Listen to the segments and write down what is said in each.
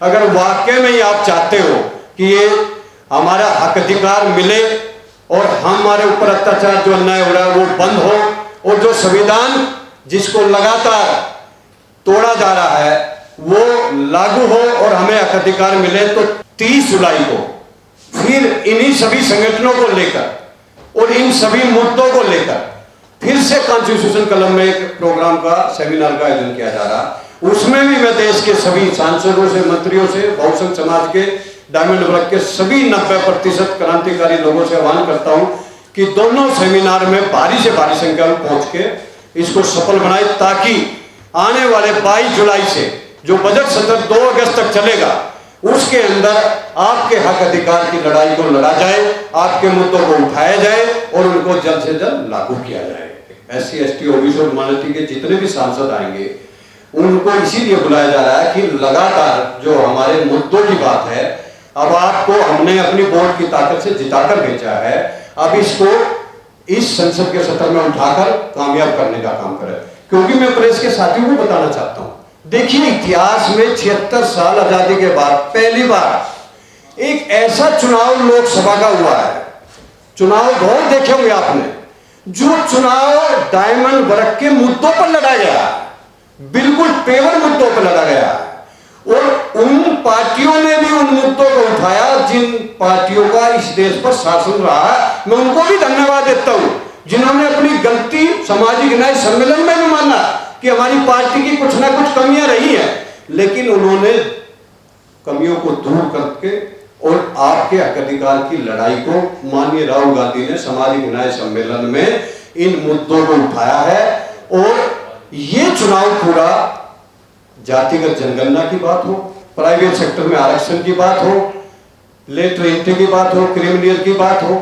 अगर वाकई में ही आप चाहते हो कि ये हमारा हक अधिकार मिले और हमारे ऊपर अत्याचार जो अन्याय हो रहा है वो बंद हो, और जो संविधान जिसको लगातार तोड़ा जा रहा है वो लागू हो और हमें हक अधिकार मिले, तो 30 जुलाई को फिर इन्हीं सभी संगठनों को लेकर और इन सभी मुद्दों को लेकर फिर से कॉन्स्टिट्यूशन क्लब में एक प्रोग्राम का सेमिनार का आयोजन किया जा रहा। उसमें भी मैं देश के सभी सांसदों से, मंत्रियों से, बहुसंख्य समाज के, डायमंड वर्ग के सभी 90% क्रांतिकारी लोगों से आह्वान करता हूं कि दोनों सेमिनार में भारी से भारी संख्या में पहुंच के इसको सफल बनाए, ताकि आने वाले 22 जुलाई से जो बजट सत्र 2 अगस्त तक चलेगा उसके अंदर आपके हक अधिकार की लड़ाई को लड़ा जाए, आपके मुद्दों को उठाया जाए और उनको जल्द से जल्द लागू किया जाए। SC, ST, OBC और माइनॉरिटी के जितने भी सांसद आएंगे उनको इसीलिए बुलाया जा रहा है कि लगातार जो हमारे मुद्दों की बात है, अब आपको हमने अपनी वोट की ताकत से जिताकर भेजा है, अब इसको इस संसद के सत्र में उठाकर कामयाब करने का काम करें। क्योंकि मैं प्रेस के साथियों को बताना चाहता हूं, देखिए इतिहास में 76 साल आजादी के बाद पहली बार एक ऐसा चुनाव लोकसभा का हुआ है, चुनाव बहुत देखे होंगे आपने, जो चुनाव डायमंड वर्ग के मुद्दों पर लड़ा गया, बिल्कुल पेवर मुद्दों पर लड़ा गया, और उन पार्टियों ने भी उन मुद्दों को उठाया जिन पार्टियों का इस देश पर शासन रहा। मैं उनको भी धन्यवाद देता हूं जिन्होंने अपनी गलती सामाजिक न्याय सम्मेलन में भी माना कि हमारी पार्टी की कुछ ना कुछ कमियां रही हैं, लेकिन उन्होंने कमियों को दूर करके और आपके हक अधिकार की लड़ाई को माननीय राहुल गांधी ने सामाजिक न्याय सम्मेलन में इन मुद्दों को उठाया है। और ये चुनाव पूरा जातिगत जनगणना की बात हो, प्राइवेट सेक्टर में आरक्षण की बात हो, लेटर एंट्री की बात हो, क्रिमिनल की बात हो,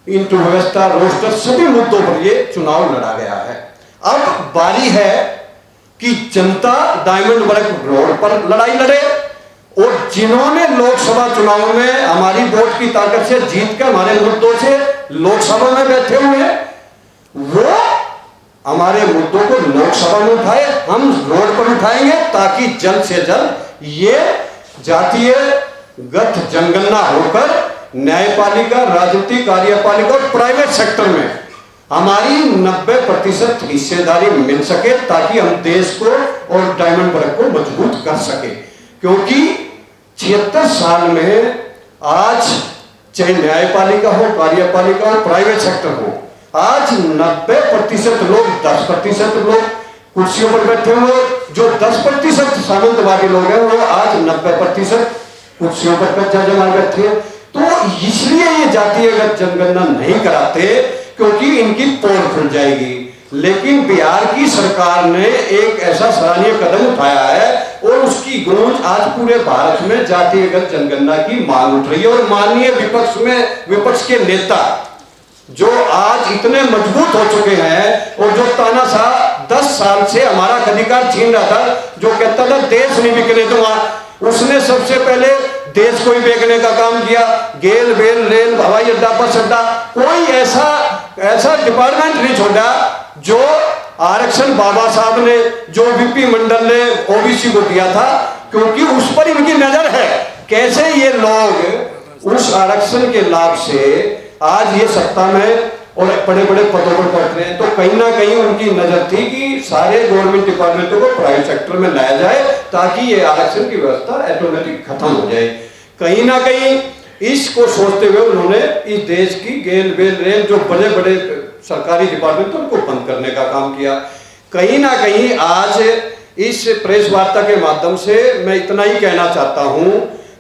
इंटू व्यवस्था, रोस्टर, सभी मुद्दों पर ये चुनाव लड़ा गया है। अब बारी है कि जनता डायमंड वर्ग रोड पर लड़ाई लड़े, और जिन्होंने लोकसभा चुनाव में हमारी वोट की ताकत से जीत कर हमारे मुद्दों से लोकसभा में बैठे हुए हैं, वो हमारे मुद्दों को लोकसभा में उठाए, हम रोड पर उठाएंगे, ताकि जल्द से जल्द ये जातीयगत जनगणना होकर न्यायपालिका, राजनीतिक कार्यपालिका और प्राइवेट सेक्टर में हमारी 90% हिस्सेदारी मिल सके, ताकि हम देश को और डायमंड वर्ग को मजबूत कर सके। क्योंकि 76 साल में आज चाहे न्यायपालिका हो, कार्यपालिका हो, प्राइवेट सेक्टर हो, आज 90% लोग, 10% लोग कुर्सियों पर बैठे हुए, जो 10% सामंतवादी लोग हैं वो आज 90% कुर्सियों पर कब्जा जमा बैठे हैं। तो इसलिए ये जातीयगत जनगणना नहीं कराते, क्योंकि इनकी पोल खुल जाएगी। लेकिन बिहार की सरकार ने एक ऐसा सराहनीय कदम उठाया है और उसकी गूंज आज पूरे भारत में जातीयगत जनगणना की मांग उठ रही है। और माननीय विपक्ष के नेता जो आज इतने मजबूत हो चुके हैं, और जो तानाशाह 10 साल से हमारा अधिकार छीन रहा था, जो कहता था देश नहीं बिकने दूंगा, उसने सबसे पहले देश को ही बेचने का काम किया। गेल बेल रेल हवाई अड्डा, बस अड्डा, कोई ऐसा डिपार्टमेंट नहीं छोड़ा जो आरक्षण बाबा साहब ने, जो VP मंडल ने OBC को दिया था, क्योंकि उस पर इनकी नजर है। कैसे ये लोग उस आरक्षण के लाभ से आज ये सत्ता में और बड़े बड़े पदों पर पहुंच रहे हैं, तो कहीं ना कहीं उनकी नजर थी कि सारे गवर्नमेंट डिपार्टमेंटों को प्राइवेट सेक्टर में लाया जाए, ताकि ये आरक्षण की व्यवस्था ऑटोमेटिक खत्म हो जाए। कहीं ना कहीं इसको सोचते हुए उन्होंने इस देश की गेल बेल रेल, जो बड़े बड़े सरकारी डिपार्टमेंट, उनको बंद करने का काम किया। कहीं ना कहीं आज इस प्रेस वार्ता के माध्यम से मैं इतना ही कहना चाहता हूं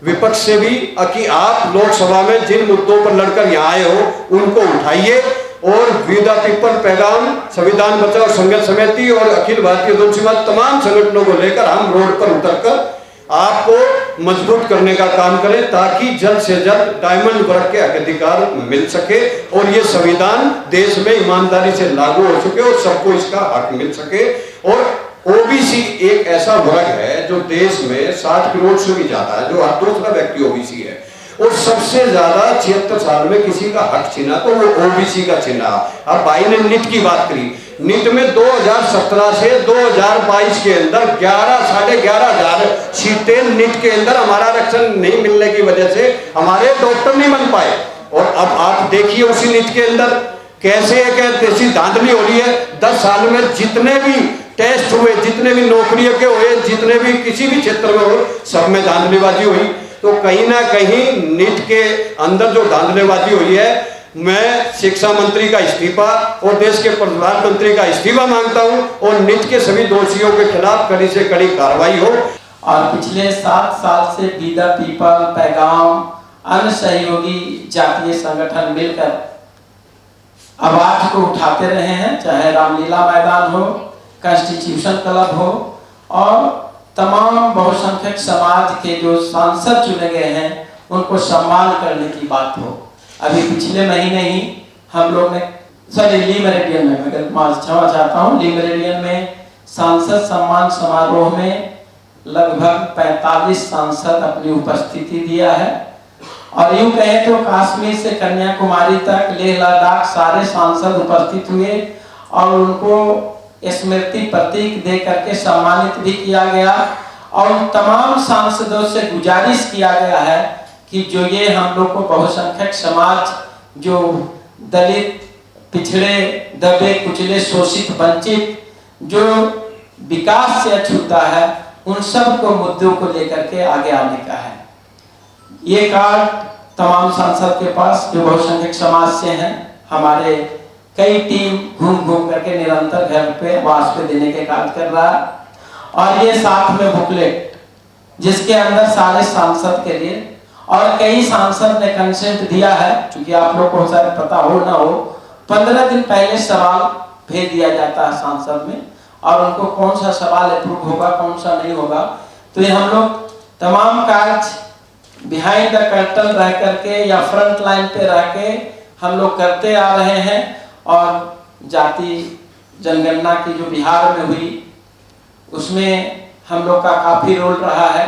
विपक्ष से भी कि आप लोकसभा में जिन मुद्दों पर लड़कर यहाँ आए हो उनको उठाइए, और विदा पीपल पैगाम, संविधान बचाओ संघर्ष समिति और अखिल भारतीय आंदोलन समाज, तमाम संगठनों को लेकर हम रोड पर उतरकर आपको मजबूत करने का काम करें, ताकि जल्द से जल्द डायमंड वर्ग के हक अधिकार मिल सके और ये संविधान देश में ईमानदारी से लागू हो सके और सबको इसका हक मिल सके। और OBC एक ऐसा वर्ग है जो देश में 60 करोड़ से भी ज्यादा है, जो हर दूसरा व्यक्ति OBC है, और सबसे ज्यादा 76 साल में किसी का हक छीना तो वो OBC का छीना। अब भाई ने नीट की बात करी, नीट में 2017 से 2022 के अंदर 11,500 सीटें नीट के अंदर हमारा आरक्षण नहीं मिलने की वजह से हमारे डॉक्टर नहीं बन पाए। और अब आप देखिए उसी नीट के अंदर कैसे एक ऐसी धांधली हो रही है। 10 साल में जितने भी टेस्ट हुए, जितने भी नौकरियों के हुए, जितने भी किसी भी क्षेत्र में हुए, सब में धांधलीबाजी हुई। तो कहीं ना कहीं नीट के अंदर जो धांधलीबाजी हुई है, मैं शिक्षा मंत्री का इस्तीफा और देश के प्रधानमंत्री का इस्तीफा मांगता हूं और नीट के सभी दोषियों के खिलाफ कड़ी से कड़ी कार्रवाई हो। और पिछले 7 साल से बीदा पीपल, पैगाम, अन्य सहयोगी जातीय संगठन मिलकर आवाज को उठाते रहे हैं, चाहे रामलीला मैदान हो, कॉन्स्टिट्यूशन क्लब हो और तमाम बहुसंख्यक समाज के जो सांसद चुने गए हैं उनको सम्मान करने की बात हो। अभी पिछले महीने ही हम लोग ने ली मेरिडियन में, मैं क्षमा चाहता हूँ, ली मेरिडियन में सांसद सम्मान समारोह में लगभग 45 सांसद अपनी उपस्थिति दिया है। और यूं कहें तो कश्मीर से कन्याकुमारी तक, लेह लद्दाख सारे सांसद उपस्थित हुए और उनको स्मृति प्रतीक दे करके सम्मानित भी किया गया। और तमाम सांसदों से गुजारिश किया गया है कि जो ये हम लोग को बहुसंख्यक समाज, जो दलित, पिछड़े, दबे कुचले, शोषित, वंचित, जो विकास से अछूता है, उन सब को मुद्दों को लेकर के आगे आने का है। ये कार्ड तमाम सांसद के पास जो बहुसंख्यक समाज से हैं, हमारे कई टीम घूम घूम करके निरंतर घर पे आवास पे देने के कार्य कर रहा है। और ये साथ में बुकलेट जिसके अंदर सारे सांसद के लिए, और कई सांसद ने कंसेंट दिया है, क्योंकि आप लोग को शायद पता हो ना हो, 15 दिन पहले सवाल भेज दिया जाता है सांसद में और उनको कौन सा सवाल अप्रूव होगा, कौन सा नहीं होगा। तो ये हम लोग तमाम कार्य बिहाइंड द कर्टन रह करके या फ्रंट लाइन पे रह के हम लोग करते आ रहे हैं। और जाति जनगणना की जो बिहार में हुई उसमें हम लोग का काफी रोल रहा है।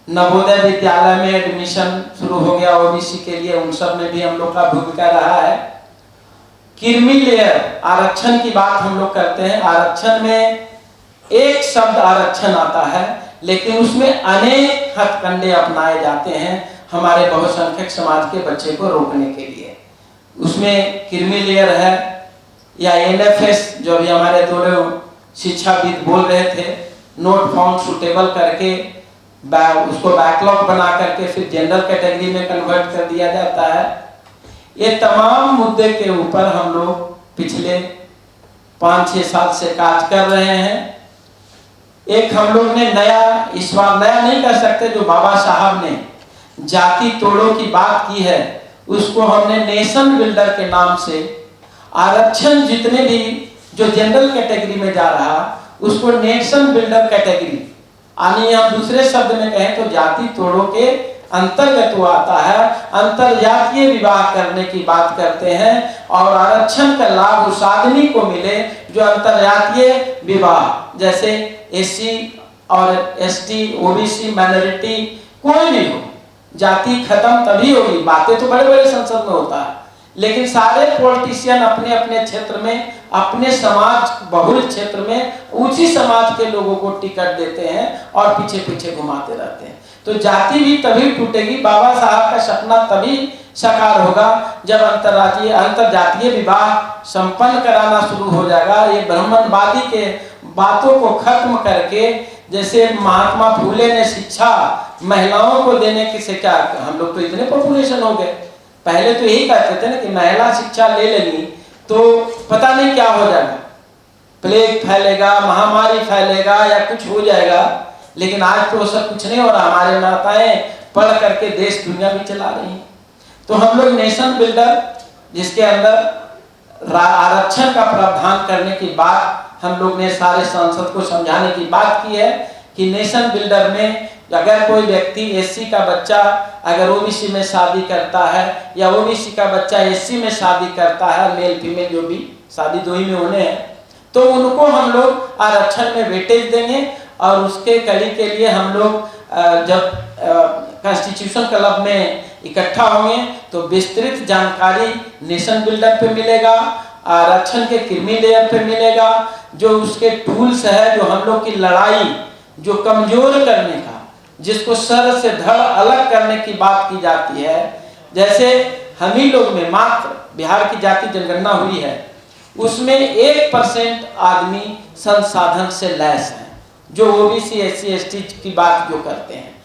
नवोदय विद्यालय में एडमिशन शुरू हो गया ओबीसी के लिए, उन सब में भी हम लोग का भूमिका रहा है। क्रीमी लेयर आरक्षण की बात हम लोग करते हैं। आरक्षण में एक शब्द आरक्षण आता है, लेकिन उसमें अनेक हथकंडे अपनाए जाते हैं हमारे बहुसंख्यक समाज के बच्चे को रोकने के लिए। उसमें क्रीमी लेयर है या एनएफएस, जो भी हमारे दोनों शिक्षाविद बोल रहे थे, नोट फाउंड सुटेबल करके उसको बैकलॉग बना करके फिर जनरल कैटेगरी में कन्वर्ट कर दिया जाता है। ये तमाम मुद्दे के ऊपर हम लोग पिछले 5-6 साल से कार्य कर रहे हैं। एक हम लोग ने नया, इस बार नया नहीं कर सकते, जो बाबा साहब ने जाति तोड़ों की बात की है, उसको हमने नेशन बिल्डर के नाम से आरक्षण जितने भी जो जनरल कैटेगरी में जा रहा, उसको नेशन बिल्डर कैटेगरी, यानी हम दूसरे शब्द में कहें तो जाति तोड़ों के अंतर्गत वो आता है। अंतरजातीय विवाह करने की बात करते हैं और आरक्षण का लाभ उस आदमी को मिले जो अंतरजातीय विवाह, जैसे एससी और एसटी, ओबीसी, माइनॉरिटी, कोई भी हो, जाति खत्म तभी होगी। बातें तो बड़े बड़े संसद में होता है, लेकिन सारे पॉलिटिशियन अपने अपने क्षेत्र में, अपने समाज बहुल क्षेत्र में ऊंची समाज के लोगों को टिकट देते हैं और पीछे पीछे घुमाते रहते हैं। तो जाति भी तभी टूटेगी, बाबा साहब का सपना तभी साकार होगा जब अंतरजातीय विवाह संपन्न कराना शुरू हो जाएगा। ये ब्राह्मणवादी के बातों को खत्म करके, जैसे महात्मा फूले ने शिक्षा महिलाओं को देने की से क्या, हम लोग तो इतने पॉपुलेशन हो गए, पहले तो यही कहते थे ना कि महिला शिक्षा ले लेंगी तो पता नहीं क्या हो जाएगा, प्लेग फैलेगा, महामारी फैलेगा या कुछ हो जाएगा। लेकिन आज तो सब कुछ नहीं हो रहा, हमारे माताएं पढ़ करके देश दुनिया भी चला रही हैं। तो हम लोग नेशन बिल्डर, जिसके अंदर आरक्षण का प्रावधान करने की बात हम लोग ने सारे सांसद को समझाने की बात की है कि नेशन बिल्डर में अगर कोई व्यक्ति एससी का बच्चा अगर ओबीसी में शादी करता है या ओबीसी का बच्चा एससी में शादी करता है, मेल फीमेल जो भी शादी दो ही में होने हैं, तो उनको हम लोग आरक्षण में वेटेज देंगे। और उसके कड़ी के लिए हम लोग जब कॉन्स्टिट्यूशन क्लब में इकट्ठा होंगे तो विस्तृत जानकारी नेशन बिल्डर पे मिलेगा, आरक्षण के क्रीमी लेयर पे मिलेगा, जो उसके टूल्स है, जो हम लोग की लड़ाई जो कमजोर करने का, जिसको सर से धड़ अलग करने की बात की जाती है। जैसे हम ही लोग में मात्र बिहार की जाति जनगणना हुई है, उसमें 1% आदमी संसाधन से लैस हैं, जो ओबीसी SC ST की बात जो करते हैं।